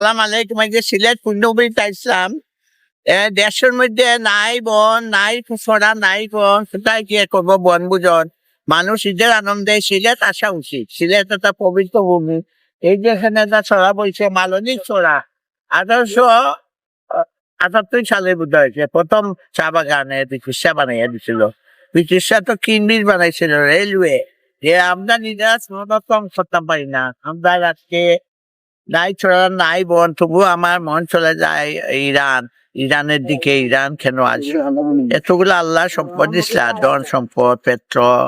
সালাম আলাইকুম। এই যে সিলেট পূর্ণবীতে আসলাম, দেশের মধ্যে নাই বন, নাই ছড়া, নাই বন, কোথায় গিয়ে করবো বনভোজন? মানুষ ঈদের আনন্দে সিলেট আসা উচিত। সিলেট একটা পবিত্র ভূমি। এই যে এখানে একটা ছড়া বলছে, মালনী ছড়া, 1878 সালে বোধ হয়েছে প্রথম চা বাগানে ব্রিটিশরা বানাইয়া দিছিল। ব্রিটিশরা তো কিনবির বানাইছিল রেলওয়ে, যে আমরা নিজেরা সংরক্ষণ করতে পারি না। আমরা আজকে নাই ছড়া নাই বন, তবুও আমার মন চলে যায় ইরান, ইরানের দিকে। ইরান কেন আসবে? এতগুলো আল্লাহ সম্পদ দিছিল, ধন সম্পদ, পেট্রোল,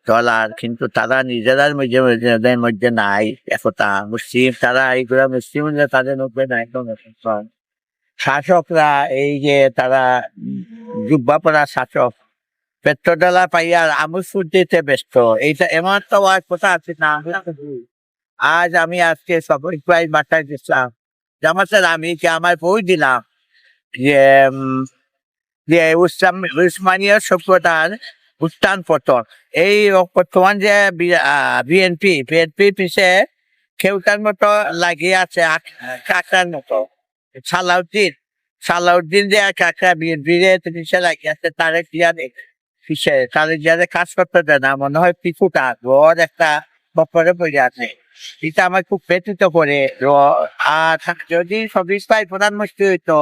ডলার, কিন্তু তারা নিজেরার নিজেদের মধ্যে নাই একতা। মুসলিম তারা এইগুলা, মুসলিম তাদের মধ্যে নাই কোনো একতা। শাসকরা এই যে তারা জুব্বা পরা শাসক, পেট্রোল ডলার পাইয়া আমুল ফুর্তিতে ব্যস্ত। এইটা এমন একটা কথা আছে না। আজ আমি আজকে সবাই বার্তায় দিচ্ছিলাম, জামাতের আমি কি আমার বই দিলাম যে যে উসমানীয় সভ্যতার উত্থান পতন। এই বর্তমান যে বিএনপি পিছে খেউটার মতো লাগিয়ে আছে, কাঁকড়ার মতো। সালাউদ্দিন যে কাঁকড়া বিএনপির পিছে লাগিয়ে আছে, তারে পিছে তারে যারা কাজ করতে দেয় না, মনে হয় পিছুটা ঘর একটা বপরে পড়ে আছে। এটা আমার খুব ব্যথিত করে। আর যদি সবিজ ভাই প্রধানমন্ত্রী হইতো,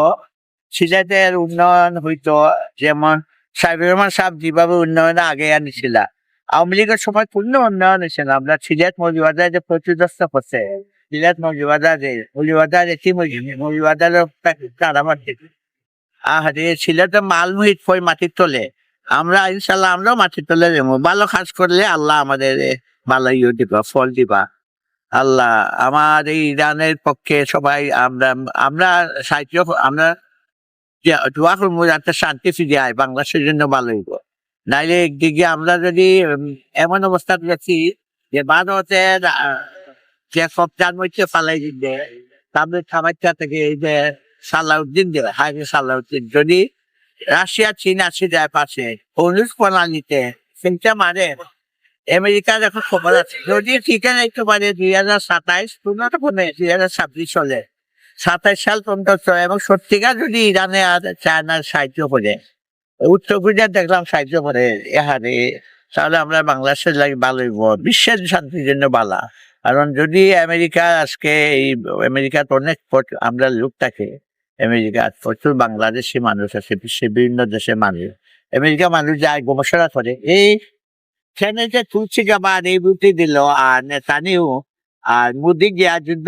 সিলেটের উন্নয়ন হইতো, যেমন সাইবুর রহমান সাহেব যেভাবে উন্নয়নে আগে আনিছিল। আওয়ামী লীগের সময় পূর্ণ উন্নয়ন হয়েছিল। আমরা সিলেট মৌলিবাজার যে প্রচুরস্ত করছে, সিলেট মৌলিবাজার এটি মৌলিবাজারের কারামার সিলেটের মালমুহিত ফই মাটির তলে। আমরা ইনশাল্লাহ আমরাও মাটির তলে যাবো। ভালো কাজ করলে আল্লাহ আমাদের ভালো দিবা, ফল দিবা। আল্লাহ আমার এই ইরানের পক্ষে সবাই আমরা আমরা সাহিত্য আমরা দোয়া করবো যাতে শান্তি ফিরে আয়, বাংলাদেশের জন্য ভালো হইব। নাইলে একদিকে আমরা যদি এমন অবস্থা দেখছি যে ভারতের যে সপ্তাহের মধ্যে পালাই দিবে, তাদের খামাইটা থেকে এই যে সালাউদ্দিন দেবে, হাইবে সালাউদ্দিন যদি রাশিয়া চীন আসে যায় পাশে অনুষ প্রণালীতে চিন্তা মারে। আমেরিকার এখন খবর আছে, যদি ঠিকানা একটু পারে 2027 2026 চলে, 27 সাল পর্যন্ত। এবং সত্যিকার যদি ইরানে আর চায়নার সাহায্য করে, উত্তর কোরিয়া দেখলাম সাহায্য করে এহারে, তাহলে আমরা বাংলাদেশের লাগে ভালো হইব, বিশ্বের শান্তির জন্য বালা। কারণ যদি আমেরিকা আজকে এই আমেরিকার অনেক আমরা লোক থাকে, আমেরিকার প্রচুর বাংলাদেশি মানুষ আছে, বিশ্বের বিভিন্ন দেশের মানুষ। আমেরিকা মানুষ যায় গবেষণা করে, এই সেনেটে তুলসী গাবাদ এই বুদ্ধি দিল, আর নেতানিও আর মোদি গিয়া যুদ্ধ